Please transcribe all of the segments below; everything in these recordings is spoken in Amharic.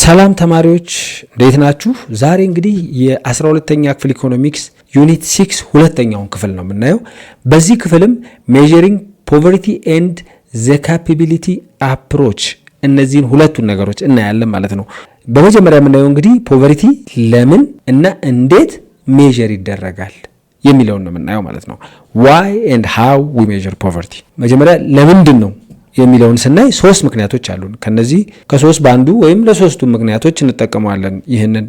ሰላም ተማሪዎች እንዴት ናችሁ? ዛሬ እንግዲህ የ12ኛ ክፍል ኢኮኖሚክስ ዩኒት 6 ሁለተኛውን ክፍል ነው የምናየው። በዚህ ክፍልም ሜዠሪንግ ፖቨርቲ ኤንድ ዘ ካፓቢሊቲ አፕሮች እነዚህን ሁለቱን ነገሮች እናያለን ማለት ነው። በመጀመሪያ የምናየው እንግዲህ ፖቨርቲ ለምን እና እንዴት ሜዠር ይደረጋል የሚለውን ነው የምናየው ማለት ነው። ዋይ ኤንድ ሃው ዊ ሜዠር ፖቨርቲ። መጀመሪያ ለምንድን ነው የሚለውን ስናይ ሶስት ምክንያቶች አሉን። ከነዚህ ከሶስት ባንዱ ወይም ለሶስቱ ምክንያቶች እንጠቀመዋለን። ይህንን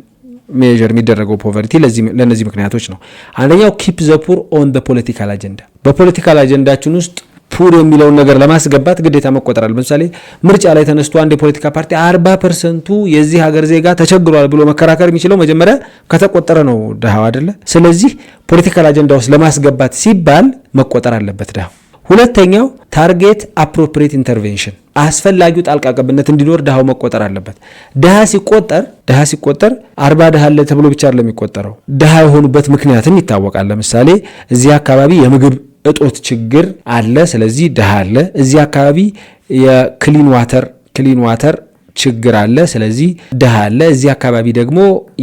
ሜዠር የሚደረገው ፖቨርቲ ለነዚህ ምክንያቶች ነው። አንደኛው ኪፕ ዘ ፑር ኦን ዘ ፖለቲካል አጀንዳ። በፖለቲካል አጀንዳችን ውስጥ ፑር የሚለውን ነገር ለማስገባት ግዴታ መቆጠራል። ለምሳሌ ምርጫ ላይ ተነስቶ አንድ የፖለቲካ ፓርቲ 40% የዚህ ሀገር ዜጋ ተቸግሯል ብሎ መከራከር የሚችለው መጀመሪያ ከተቆጠረ ነው ድሃው አይደለ? ስለዚህ ፖለቲካል አጀንዳ ውስጥ ለማስገባት ሲባል መቆጠር አለበት ድሃው። ሁለተኛው ታርጌት አፕሮፕሪየት ኢንተርቬንሽን፣ አስፈላጊው ጣልቃ ገብነት እንዲኖር ድሃው መቆጠር አለበት። ድሃ ሲቆጠር 40 ድሃ አለ ተብሎ ብቻ አይደለም የሚቆጠረው። ድሃ የሆኑበት ምክንያትም ይታወቃል። ለምሳሌ እዚህ አካባቢ የምግብ እጦት ችግር አለ፣ ስለዚህ ድሃ አለ። እዚህ አካባቢ የክሊን ዋተር ችግር አለ፣ ስለዚህ ድሃ አለ። እዚህ አካባቢ ደግሞ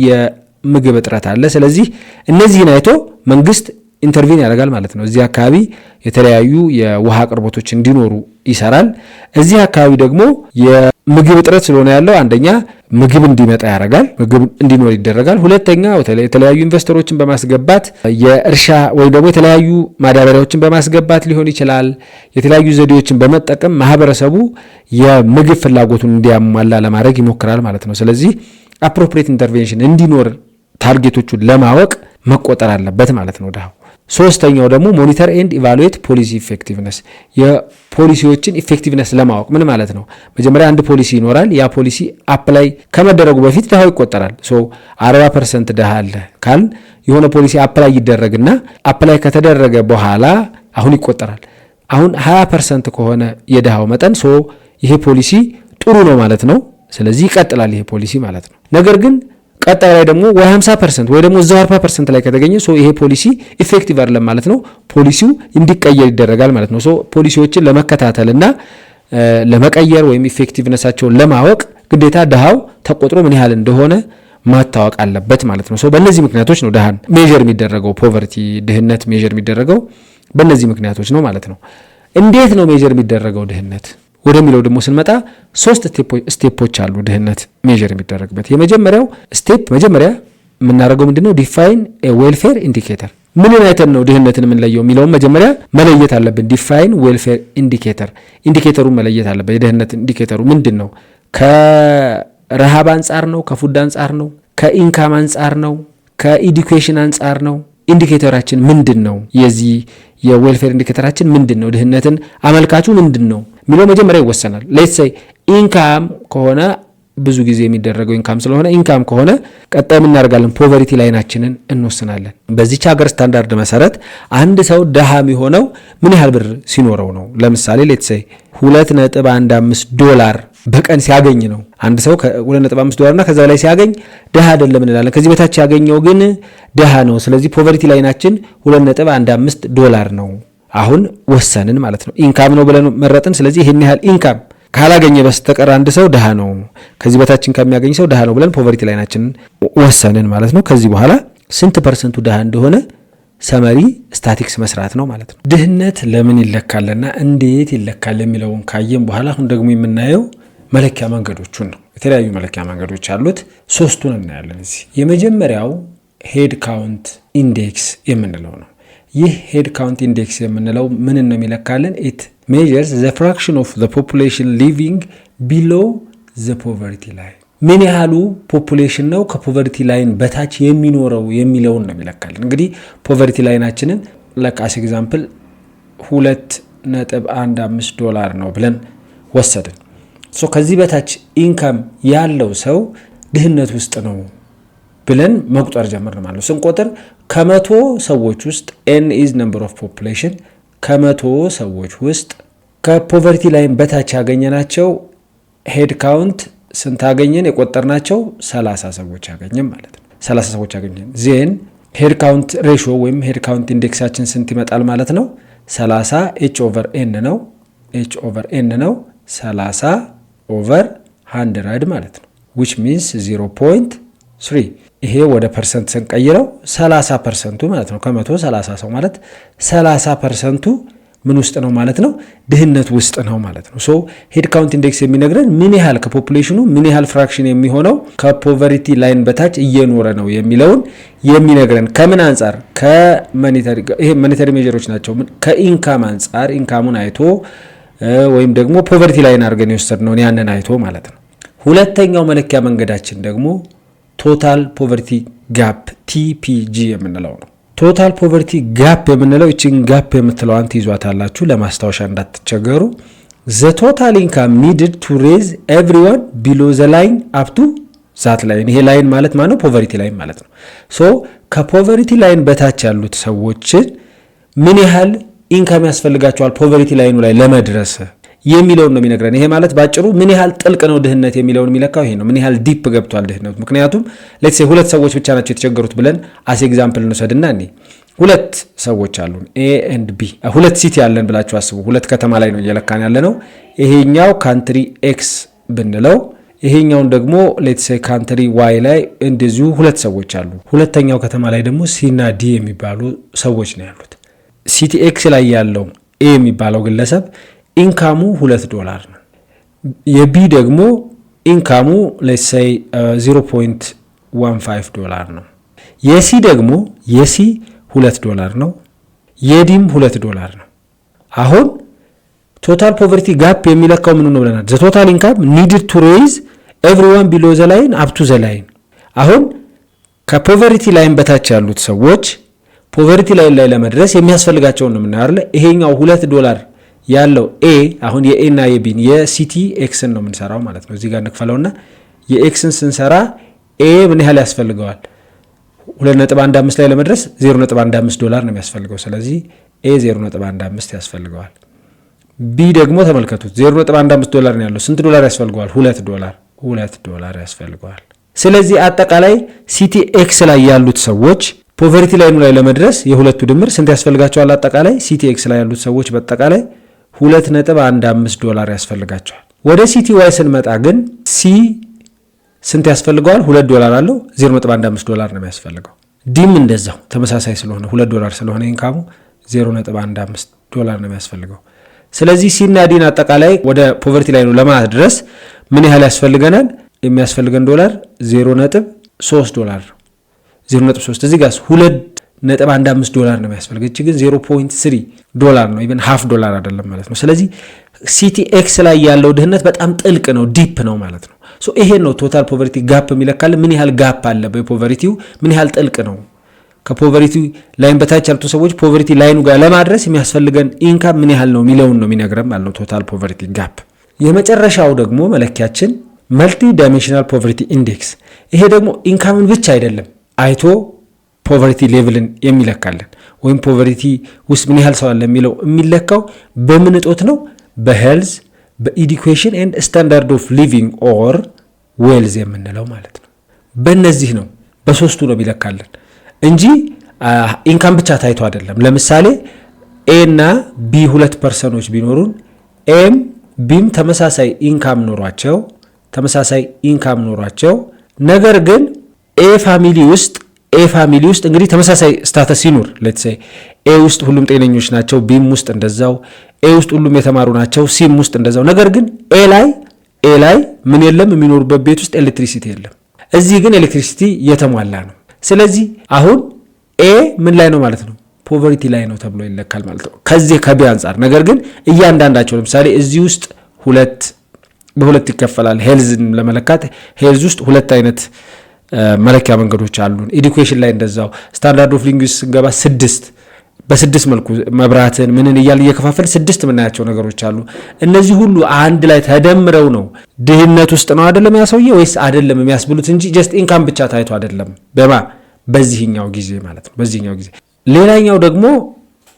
የምግብ እጥረት አለ፣ ስለዚህ እነዚህን አይቶ መንግስት ኢንተርቪን ያደርጋል ማለት ነው። እዚህ አካባቢ የተለያዩ የውሃ አቅርቦቶች እንዲኖሩ ይሰራል። እዚህ አካባቢ ደግሞ የምግብ እጥረት ስለሆነ ያለው አንደኛ ምግብ እንዲመጣ ያደርጋል፣ ምግብ እንዲኖር ይደረጋል። ሁለተኛ የተለያዩ ኢንቨስተሮችን በማስገባት የእርሻ ወይም ደግሞ የተለያዩ ማዳበሪያዎችን በማስገባት ሊሆን ይችላል። የተለያዩ ዘዴዎችን በመጠቀም ማህበረሰቡ የምግብ ፍላጎቱን እንዲያሟላ ለማድረግ ይሞክራል ማለት ነው። ስለዚህ አፕሮፕሪየት ኢንተርቬንሽን እንዲኖር ታርጌቶቹን ለማወቅ መቆጠር አለበት ማለት ነው ድሃው። ሶስተኛው ደግሞ ሞኒተር ኤንድ ኢቫሉዌት ፖሊሲ ኢፌክቲቭነስ፣ የፖሊሲዎችን ኢፌክቲቭነስ ለማወቅ ምን ማለት ነው? መጀመሪያ አንድ ፖሊሲ ይኖራል። ያ ፖሊሲ አፕላይ ከመደረጉ በፊት ድሃው ይቆጠራል። 40% ድሃ አለ ካል የሆነ ፖሊሲ አፕላይ ይደረግና አፕላይ ከተደረገ በኋላ አሁን ይቆጠራል። አሁን 20% ከሆነ የድሃው መጠን ይሄ ፖሊሲ ጥሩ ነው ማለት ነው። ስለዚህ ይቀጥላል ይሄ ፖሊሲ ማለት ነው። ነገር ግን ቀጣይ ላይ ደግሞ ወይ 50% ወይ ደግሞ 40% ላይ ከተገኘ ይሄ ፖሊሲ ኢፌክቲቭ አይደለም ማለት ነው። ፖሊሲው እንዲቀየር ይደረጋል ማለት ነው። ፖሊሲዎችን ለመከታተልና ለመቀየር ወይም ኢፌክቲቭነሳቸውን ለማወቅ ግዴታ ድሃው ተቆጥሮ ምን ያህል እንደሆነ ማታወቅ አለበት ማለት ነው። በእነዚህ ምክንያቶች ነው ድሃን ሜዠር የሚደረገው፣ ፖቨርቲ ድህነት ሜዠር የሚደረገው በእነዚህ ምክንያቶች ነው ማለት ነው። እንዴት ነው ሜዠር የሚደረገው ድህነት ወደሚለው ደግሞ ስንመጣ 3 ስቴፖች አሉ ድህነት ሜዠር የሚደረግበት። የመጀመሪያው ስቴፕ መጀመሪያ የምናደርገው ምንድነው? ዲፋይን ዌልፌር ኢንዲኬተር። ምንን አይተን ነው ድህነትን የምንለየው የሚለውን መጀመሪያ መለየት አለብን። ዲፋይን ዌልፌር ኢንዲኬተሩን መለየት አለበት። የድህነት ኢንዲኬተሩ ምንድን ነው? ከረሃብ አንጻር ነው? ከፉድ አንጻር ነው? ከኢንካም አንጻር ነው? ከኢዱኬሽን አንጻር ነው? ኢንዲኬተራችን ምንድን ነው? የዚህ የዌልፌር ኢንዲኬተራችን ምንድን ነው? ድህነትን አመልካቹ ምንድን ነው የሚለው መጀመሪያ ይወሰናል። ሌትስ ሴይ ኢንካም ከሆነ ብዙ ጊዜ የሚደረገው ኢንካም ስለሆነ ኢንካም ከሆነ ቀጣይ የምናደርጋለን ፖቨርቲ ላይናችንን እንወስናለን። በዚች ሀገር ስታንዳርድ መሰረት አንድ ሰው ድሃ የሚሆነው ምን ያህል ብር ሲኖረው ነው? ለምሳሌ ሌትስ ሴይ $2.15 በቀን ሲያገኝ ነው። አንድ ሰው $2.5 እና ከዛ ላይ ሲያገኝ ድሃ አይደለም እንላለን። ከዚህ በታች ያገኘው ግን ድሃ ነው። ስለዚህ ፖቨርቲ ላይናችን $2.15 ነው። አሁን ወሰንን ማለት ነው። ኢንካም ነው ብለን መረጥን። ስለዚህ ይሄን ያህል ኢንካም ካላገኘ በስተቀር አንድ ሰው ድሃ ነው፣ ከዚህ በታችን ከሚያገኝ ሰው ድሃ ነው ብለን ፖቨርቲ ላይናችንን ወሰንን ማለት ነው። ከዚህ በኋላ ስንት ፐርሰንቱ ድሃ እንደሆነ ሰመሪ ስታቲክስ መስራት ነው ማለት ነው። ድህነት ለምን ይለካልና እንዴት ይለካል የሚለውን ካየን በኋላ አሁን ደግሞ የምናየው መለኪያ መንገዶቹን ነው። የተለያዩ መለኪያ መንገዶች አሉት። 3ቱን እናያለን እዚህ። የመጀመሪያው ሄድ ካውንት ኢንዴክስ የምንለው ነው። ይህ ሄድ ካውንት ኢንዴክስ የምንለው ምን ነው የሚለካልን? ኢት ሜዠርስ ዘ ፍራክሽን ኦፍ ዘ ፖፑሌሽን ሊቪንግ ቢሎ ዘ ፖቨርቲ ላይን፣ ምን ያህሉ ፖፑሌሽን ነው ከፖቨርቲ ላይን በታች የሚኖረው የሚለውን ነው የሚለካልን። እንግዲህ ፖቨርቲ ላይናችንን ለካስ ኤግዛምፕል $2.15 ነው ብለን ወሰድን። ከዚህ በታች ኢንካም ያለው ሰው ድህነት ውስጥ ነው ብለን መቁጠር ጀመርን ማለት ነው። ስንቆጥር ከመቶ ሰዎች ውስጥ n is number of population፣ ከመቶ ሰዎች ውስጥ ከፖቨርቲ ላይን በታች ያገኘናቸው ሄድ ካውንት ስንት አገኘን? የቆጠርናቸው 30 ሰዎች ያገኘን ማለት ነው። 30 ሰዎች ያገኘን ዜን ሄድ ካውንት ሬሽዮ ወይም ሄድ ካውንት ኢንዴክሳችን ስንት ይመጣል ማለት ነው? 30 h/n ነው። h/n ነው 30/100 ማለት ነው። which means 0.3 ይሄ ወደ ፐርሰንት ስንቀይረው 30% ማለት ነው። ከመቶ 30 ሰው ማለት 30% ምን ውስጥ ነው ማለት ነው? ድህነት ውስጥ ነው ማለት ነው። ሶ ሄድ ካውንት ኢንዴክስ የሚነግረን ምን ያህል ከፖፑሌሽኑ ምን ያህል ፍራክሽን የሚሆነው ከፖቨርቲ ላይን በታች እየኖረ ነው የሚለውን የሚነግረን ከምን አንጻር? ይሄ ሞኔታሪ ሜጀሮች ናቸው። ከኢንካም አንጻር ኢንካሙን አይቶ ወይም ደግሞ ፖቨርቲ ላይን አድርገን የወሰድነውን ያንን አይቶ ማለት ነው። ሁለተኛው መለኪያ መንገዳችን ደግሞ ቶታል ፖቨርቲ ጋፕ ቲፒጂ የምንለው ነው። ቶታል ፖቨርቲ ጋፕ የምንለው እቺን ጋፕ የምትለዋን ትይዟታላችሁ ለማስታወሻ እንዳትቸገሩ። ዘ ቶታል ኢንካም ኒድድ ቱ ሬዝ ኤቭሪዋን ቢሎ ዘ ላይን አፕ ቱ ዛት ላይን። ይሄ ላይን ማለት ነው ፖቨርቲ ላይን ማለት ነው። ሶ ከፖቨርቲ ላይን በታች ያሉት ሰዎችን ምን ያህል ኢንካም ያስፈልጋቸዋል ፖቨርቲ ላይኑ ላይ ለመድረስ የሚለውን ነው የሚነግረን። ይሄ ማለት ባጭሩ ምን ያህል ጥልቅ ነው ድህነት የሚለውን የሚለካው ይሄ ነው። ምን ያህል ዲፕ ገብቷል ድህነቱ። ምክንያቱም ሌትስ ሴይ ሁለት ሰዎች ብቻ ናቸው የተቸገሩት ብለን አስ ኤግዛምፕል እንውሰድና ሁለት ሰዎች አሉን ኤ ኤንድ ቢ። ሁለት ሲቲ ያለን ብላችሁ አስቡ። ሁለት ከተማ ላይ ነው እየለካን ያለ ነው። ይሄኛው ካንትሪ ኤክስ ብንለው ይሄኛውን ደግሞ ሌትስ ሴይ ካንትሪ ዋይ ላይ እንደዚሁ ሁለት ሰዎች አሉ። ሁለተኛው ከተማ ላይ ደግሞ ሲ እና ዲ የሚባሉ ሰዎች ነው ያሉት። ሲቲ ኤክስ ላይ ያለው ኤ የሚባለው ግለሰብ ኢንካሙ $2 ነው። የቢ ደግሞ ኢንካሙ ሌትስ ሴይ $0.15 ነው። የሲ ደግሞ $2 ነው። የዲም $2 ነው። አሁን ቶታል ፖቨርቲ ጋፕ የሚለካው ምን ነው ብለናል? ዘ ቶታል ኢንካም ኒድድ ቱ ሬዝ ኤቭሪዋን ቢሎ ዘ ላይን አፕ ቱ ዘ ላይን። አሁን ከፖቨርቲ ላይን በታች ያሉት ሰዎች ፖቨርቲ ላይን ላይ ለመድረስ የሚያስፈልጋቸውን ነው የምናየው። ይሄኛው $2 ያለው ኤ አሁን የኤ እና የቢን የሲቲ ኤክስን ነው የምንሰራው ማለት ነው። እዚህ ጋር እንክፈለውና የኤክስን ስንሰራ ኤ ምን ያህል ያስፈልገዋል? 2.15 ላይ ለመድረስ $0.15 ነው የሚያስፈልገው። ስለዚህ ኤ $0.15 ያስፈልገዋል። ቢ ደግሞ ተመልከቱት $0.15 ነው ያለው። ስንት ዶላር ያስፈልገዋል? $2 ያስፈልገዋል። ስለዚህ አጠቃላይ ሲቲ ኤክስ ላይ ያሉት ሰዎች ፖቨርቲ ላይኑ ላይ ለመድረስ የሁለቱ ድምር ስንት ያስፈልጋቸዋል? አጠቃላይ ሲቲ ኤክስ ላይ ያሉት ሰዎች በአጠቃላይ $2.15 ያስፈልጋቸዋል። ወደ ሲቲ ዋይ ስንመጣ ግን ሲ ስንት ያስፈልገዋል? $2 አለው። $0.15 ነው የሚያስፈልገው። ዲም እንደዛው ተመሳሳይ ስለሆነ $2 ስለሆነ ኢንካሙ $0.15 ነው የሚያስፈልገው። ስለዚህ ሲ እና ዲን አጠቃላይ ወደ ፖቨርቲ ላይኑ ለማድረስ ምን ያህል ያስፈልገናል? የሚያስፈልገን ዶላር $0.3 ነው። 0.3 እዚህ ጋር $2.15 ነው የሚያስፈልገው። እቺ ግን $0.3 ነው። ኢቭን $0.5 አይደለም ማለት ነው። ስለዚህ ሲቲ ኤክስ ላይ ያለው ድህነት በጣም ጥልቅ ነው፣ ዲፕ ነው ማለት ነው። ሶ ይሄ ነው ቶታል ፖቨርቲ ጋፕ የሚለካል። ምን ያህል ጋፕ አለ በፖቨርቲው፣ ምን ያህል ጥልቅ ነው። ከፖቨርቲ ላይን በታች ያሉት ሰዎች ፖቨርቲ ላይኑ ጋር ለማድረስ የሚያስፈልገን ኢንካም ምን ያህል ነው የሚለውን ነው የሚነግረን ማለት ነው ቶታል ፖቨርቲ ጋፕ። የመጨረሻው ደግሞ መለኪያችን መልቲ ዳይሜንሽናል ፖቨርቲ ኢንዴክስ። ይሄ ደግሞ ኢንካምን ብቻ አይደለም አይቶ ፖቨርቲ ሌቭልን የሚለካልን ወይም ፖቨርቲ ውስጥ ምን ያህል ሰው አለ የሚለው የሚለካው በምን እጦት ነው? በሄልዝ፣ በኢዱኬሽን ኤንድ ስታንዳርድ ኦፍ ሊቪንግ ኦር ዌልዝ የምንለው ማለት ነው። በእነዚህ ነው በሶስቱ ነው የሚለካልን እንጂ ኢንካም ብቻ ታይቶ አይደለም። ለምሳሌ ኤ እና ቢ ሁለት ፐርሰኖች ቢኖሩን ኤም ቢም ተመሳሳይ ኢንካም ኖሯቸው ነገር ግን ኤ ፋሚሊ ውስጥ እንግዲህ ተመሳሳይ ስታተስ ሲኖር ሌትስ ሴይ ኤ ውስጥ ሁሉም ጤነኞች ናቸው፣ ቢም ውስጥ እንደዛው፣ ኤ ውስጥ ሁሉም የተማሩ ናቸው፣ ሲም ውስጥ እንደዛው። ነገር ግን ኤ ላይ ምን የለም? የሚኖሩበት ቤት ውስጥ ኤሌክትሪሲቲ የለም። እዚህ ግን ኤሌክትሪሲቲ የተሟላ ነው። ስለዚህ አሁን ኤ ምን ላይ ነው ማለት ነው? ፖቨርቲ ላይ ነው ተብሎ ይለካል ማለት ነው ከዚህ ከቢ አንጻር። ነገር ግን እያንዳንዳቸው ለምሳሌ እዚህ ውስጥ በሁለት ይከፈላል። ሄልዝን ለመለካት ሄልዝ ውስጥ ሁለት አይነት መለኪያ መንገዶች አሉን። ኤዱኬሽን ላይ እንደዛው፣ ስታንዳርድ ኦፍ ሊቪንግ ስንገባ በስድስት መልኩ መብራትን ምንን እያል እየከፋፈል 6 የምናያቸው ነገሮች አሉ። እነዚህ ሁሉ አንድ ላይ ተደምረው ነው ድህነት ውስጥ ነው አይደለም ያሰውዬ ወይስ አይደለም የሚያስብሉት እንጂ ጀስት ኢንካም ብቻ ታይቶ አይደለም በዚህኛው ጊዜ ማለት ነው። በዚህኛው ጊዜ ሌላኛው ደግሞ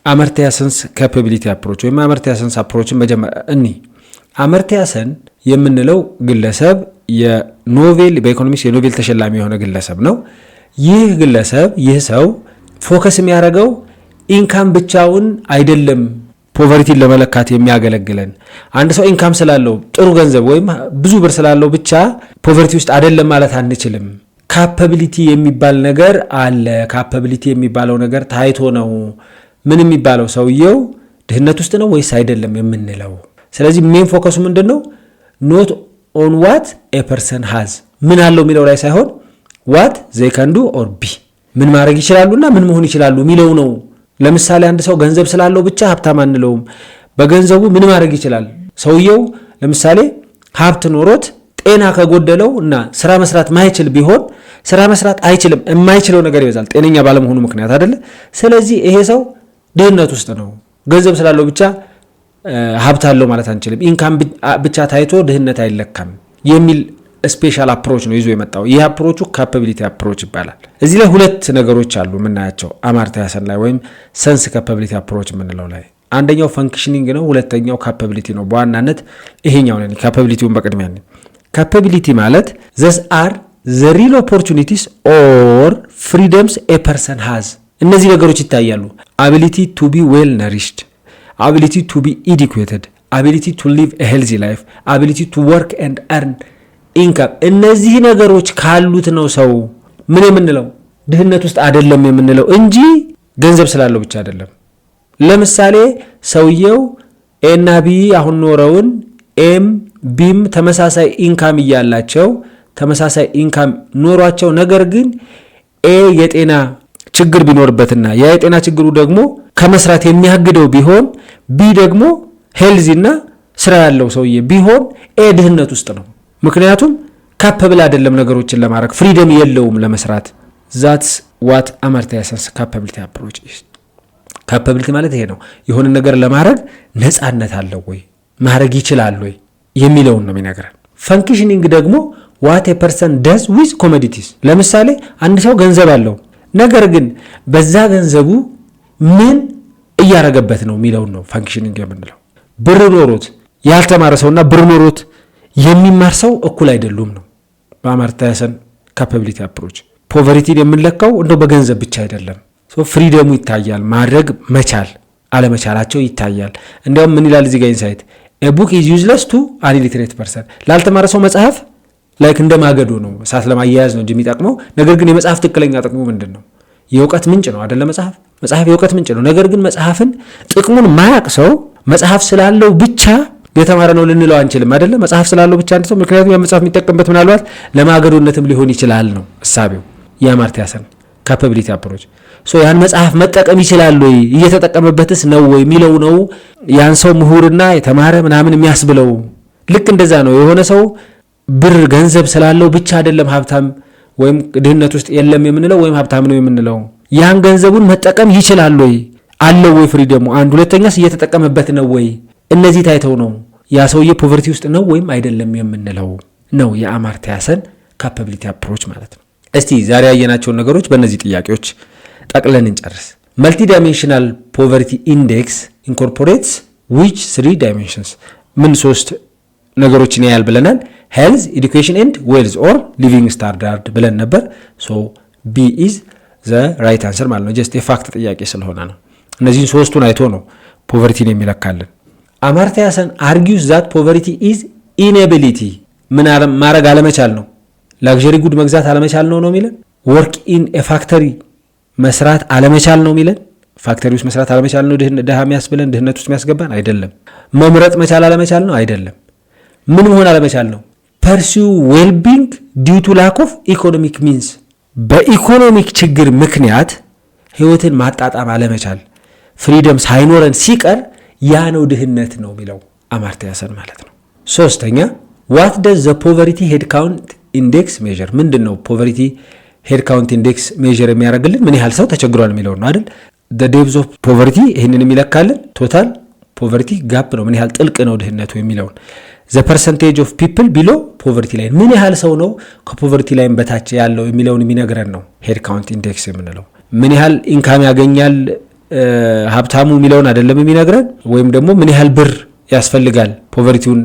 አመርቲያ ሰንስ ካፓቢሊቲ አፕሮች ወይም አመርቲያ ሰንስ አፕሮችን መጀመሪያ አመርቲያ ሰን የምንለው ግለሰብ የኖቤል በኢኮኖሚክስ የኖቤል ተሸላሚ የሆነ ግለሰብ ነው። ይህ ሰው ፎከስ የሚያደርገው ኢንካም ብቻውን አይደለም ፖቨርቲን ለመለካት የሚያገለግለን። አንድ ሰው ኢንካም ስላለው ጥሩ ገንዘብ ወይም ብዙ ብር ስላለው ብቻ ፖቨርቲ ውስጥ አይደለም ማለት አንችልም። ካፓቢሊቲ የሚባል ነገር አለ። ካፓቢሊቲ የሚባለው ነገር ታይቶ ነው ምን የሚባለው ሰውየው ድህነት ውስጥ ነው ወይስ አይደለም የምንለው። ስለዚህ ሜን ፎከሱ ምንድነው? ኖት ኦን ዋት ኤ ፐርሰን ሃዝ ምን አለው የሚለው ላይ ሳይሆን ዋት ዘይ ካን ዱ ኦር ቢ ምን ማድረግ ይችላሉና ምን መሆን ይችላሉ የሚለው ነው። ለምሳሌ አንድ ሰው ገንዘብ ስላለው ብቻ ሀብታም አንለውም። በገንዘቡ ምን ማድረግ ይችላል? ሰውየው ለምሳሌ ሀብት ኖሮት ጤና ከጎደለው እና ስራ መስራት ማይችል ቢሆን ስራ መስራት አይችልም። የማይችለው ነገር ይበዛል ጤነኛ ባለመሆኑ ምክንያት አይደለ? ስለዚህ ይሄ ሰው ድህነት ውስጥ ነው። ገንዘብ ስላለው ብቻ ሀብት አለው ማለት አንችልም። ኢንካም ብቻ ታይቶ ድህነት አይለካም የሚል ስፔሻል አፕሮች ነው ይዞ የመጣው። ይህ አፕሮቹ ካፓቢሊቲ አፕሮች ይባላል። እዚህ ላይ ሁለት ነገሮች አሉ የምናያቸው አማርትያ ሰን ላይ ወይም ሰንስ ካፓቢሊቲ አፕሮች የምንለው ላይ። አንደኛው ፈንክሽኒንግ ነው፣ ሁለተኛው ካፓቢሊቲ ነው። በዋናነት ይሄኛው ነው ካፓቢሊቲውን በቅድሚያ ነው። ካፓቢሊቲ ማለት ዘስ አር ዘ ሪል ኦፖርቹኒቲስ ኦር ፍሪደምስ ኤ ፐርሰን ሃዝ። እነዚህ ነገሮች ይታያሉ። አቢሊቲ ቱ ቢ ዌል ነሪሽድ፣ አቢሊቲ ቱ ቢ ኢዱኬትድ፣ አቢሊቲ ቱ ሊቭ ኤ ሄልዚ ላይፍ፣ አቢሊቲ ቱ ወርክ ኤንድ አርን ኢንካም። እነዚህ ነገሮች ካሉት ነው ሰው ምን የምንለው ድህነት ውስጥ አይደለም የምንለው እንጂ ገንዘብ ስላለው ብቻ አይደለም። ለምሳሌ ሰውየው ኤና ቢ አሁን ኖረውን ኤም ቢም ተመሳሳይ ኢንካም እያላቸው ተመሳሳይ ኢንካም ኖሯቸው ነገር ግን ኤ የጤና ችግር ቢኖርበትና ያ የጤና ችግሩ ደግሞ ከመስራት የሚያግደው ቢሆን ቢ ደግሞ ሄልዚና ስራ ያለው ሰውዬ ቢሆን ኤ ድህነት ውስጥ ነው። ምክንያቱም ካፓብል አይደለም ነገሮችን ለማድረግ ፍሪደም የለውም ለመስራት። ዛትስ ዋት አማርትያ ሰንስ ካፓቢሊቲ አፕሮች ኢዝ። ካፓቢሊቲ ማለት ይሄ ነው። የሆነ ነገር ለማድረግ ነፃነት አለው ወይ ማድረግ ይችላል ወይ የሚለውን ነው የሚነግረን። ፈንክሽኒንግ ደግሞ ዋት ኤ ፐርሰን ደዝ ዊዝ ኮሞዲቲስ። ለምሳሌ አንድ ሰው ገንዘብ አለው ነገር ግን በዛ ገንዘቡ ምን እያረገበት ነው የሚለውን ነው ፈንክሽኒንግ የምንለው። ብር ኖሮት ያልተማረ ሰውና ብር ኖሮት የሚማር ሰው እኩል አይደሉም ነው በአማርትያ ሰን ካፓቢሊቲ አፕሮች። ፖቨርቲን የምንለካው እንደው በገንዘብ ብቻ አይደለም። ፍሪደሙ ይታያል፣ ማድረግ መቻል አለመቻላቸው ይታያል። እንዲያውም ምን ይላል እዚህ ጋር ኢንሳይት ኤ ቡክ ኢዝ ዩዝለስ ቱ አን ኢሊትሬት ፐርሰን። ላልተማረ ሰው መጽሐፍ ላይክ እንደ ማገዶ ነው፣ እሳት ለማያያዝ ነው እንጂ የሚጠቅመው። ነገር ግን የመጽሐፍ ትክክለኛ ጥቅሙ ምንድን ነው? የእውቀት ምንጭ ነው አይደለ? መጽሐፍ የእውቀት ምንጭ ነው። ነገር ግን መጽሐፍን ጥቅሙን ማያቅ ሰው መጽሐፍ ስላለው ብቻ የተማረ ነው ልንለው አንችልም አይደለ? መጽሐፍ ስላለው ብቻ አንድ ሰው ምክንያቱም ያ መጽሐፍ የሚጠቀምበት ምናልባት ለማገዶነትም ሊሆን ይችላል ነው እሳቤው የአማርትያ ሰን ካፓቢሊቲ አፕሮች። ያን መጽሐፍ መጠቀም ይችላል ወይ እየተጠቀመበትስ ነው ወይ የሚለው ነው ያን ሰው ምሁርና የተማረ ምናምን የሚያስብለው። ልክ እንደዛ ነው የሆነ ሰው ብር ገንዘብ ስላለው ብቻ አይደለም ሀብታም ወይም ድህነት ውስጥ የለም የምንለው ወይም ሀብታም ነው የምንለው። ያን ገንዘቡን መጠቀም ይችላል ወይ አለው ወይ ፍሪደሙ፣ አንድ ሁለተኛስ እየተጠቀመበት ነው ወይ፣ እነዚህ ታይተው ነው ያ ሰውዬ ፖቨርቲ ውስጥ ነው ወይም አይደለም የምንለው ነው የአማርትያ ሰን ካፓቢሊቲ አፕሮች ማለት ነው። እስቲ ዛሬ ያየናቸውን ነገሮች በእነዚህ ጥያቄዎች ጠቅለን እንጨርስ። መልቲ ዳይሜንሽናል ፖቨርቲ ኢንዴክስ ኢንኮርፖሬትስ ዊች 3 ዳይሜንሽንስ? ምን 3 ነገሮችን ያያል ብለናል? ሄልዝ፣ ኤዱኬሽን ኤንድ ዌልዝ ኦር ሊቪንግ ስታንዳርድ ብለን ነበር። ሶ ቢ ኢዝ ዘ ራይት አንሰር ማለት ነው። ጀስት የፋክት ጥያቄ ስለሆነ ነው። እነዚህን 3ቱን አይቶ ነው ፖቨርቲን የሚለካልን። አማርትያ ሰን አርጊውስ ዛት ፖቨርቲ ኢዝ ኢንኤቢሊቲ፣ ምን ማድረግ አለመቻል ነው። ላግዠሪ ጉድ መግዛት አለመቻል ነው የሚለን። ወርክ ኢን ኤ ፋክተሪ መስራት አለመቻል ነው የሚለን። ፋክተሪ ውስጥ መስራት አለመቻል ነው ድሃ የሚያስብለን ድህነት ውስጥ የሚያስገባን አይደለም። መምረጥ መቻል አለመቻል ነው አይደለም። ምን መሆን አለመቻል ነው? ፐርሲው ዌልቢንግ ዲው ቱ ላክ ኦፍ ኢኮኖሚክ ሚንስ፣ በኢኮኖሚክ ችግር ምክንያት ህይወትን ማጣጣም አለመቻል፣ ፍሪደም ሳይኖረን ሲቀር ያ ነው ድህነት ነው የሚለው አማርትያ ሰን ማለት ነው። 3ኛ ዋት ደዝ ዘ ፖቨርቲ ሄድ ካውንት ኢንዴክስ ሜዥር? ምንድን ነው ፖቨርቲ ሄድ ካውንት ኢንዴክስ ሜዥር የሚያደርግልን? ምን ያህል ሰው ተቸግሯል የሚለው ነው አይደል? ዴፕዝ ኦፍ ፖቨርቲ ይህንን የሚለካልን ቶታል ፖቨርቲ ጋፕ ነው፣ ምን ያህል ጥልቅ ነው ድህነቱ የሚለውን። ዘ ፐርሰንቴጅ ኦፍ ፒፕል ቢሎ ፖቨርቲ ላይን፣ ምን ያህል ሰው ነው ከፖቨርቲ ላይን በታች ያለው የሚለውን የሚነግረን ነው ሄድ ካውንት ኢንዴክስ የምንለው። ምን ያህል ኢንካም ያገኛል ሀብታሙ የሚለውን አይደለም የሚነግረን፣ ወይም ደግሞ ምን ያህል ብር ያስፈልጋል ፖቨርቲውን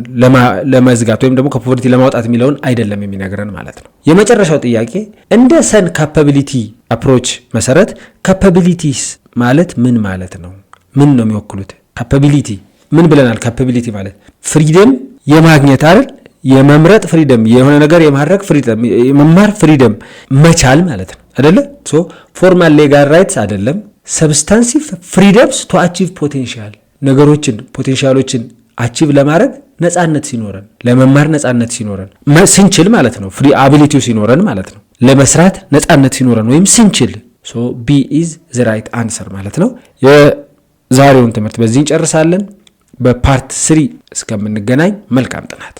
ለመዝጋት ወይም ደግሞ ከፖቨርቲ ለማውጣት የሚለውን አይደለም የሚነግረን ማለት ነው። የመጨረሻው ጥያቄ እንደ ሰን ካፓቢሊቲ አፕሮች መሰረት ካፓቢሊቲስ ማለት ምን ማለት ነው? ምን ነው የሚወክሉት? ካፓቢሊቲ ምን ብለናል? ካፓቢሊቲ ማለት ፍሪደም የማግኘት አይደል? የመምረጥ ፍሪደም፣ የሆነ ነገር የማድረግ ፍሪደም፣ የመማር ፍሪደም መቻል ማለት ነው አይደለ? ሶ ፎርማል ሌጋል ራይትስ አይደለም። ሰብስታንሲቭ ፍሪደምስ ቱ አቺቭ ፖቴንሻል፣ ነገሮችን ፖቴንሻሎችን አቺቭ ለማድረግ ነፃነት ሲኖረን፣ ለመማር ነፃነት ሲኖረን ስንችል ማለት ነው። ፍሪ አቢሊቲው ሲኖረን ማለት ነው። ለመስራት ነፃነት ሲኖረን ወይም ስንችል። ሶ ቢ ኢዝ ዘ ራይት አንሰር ማለት ነው። የዛሬውን ትምህርት በዚህ እንጨርሳለን። በፓርት 3 እስከምንገናኝ መልካም ጥናት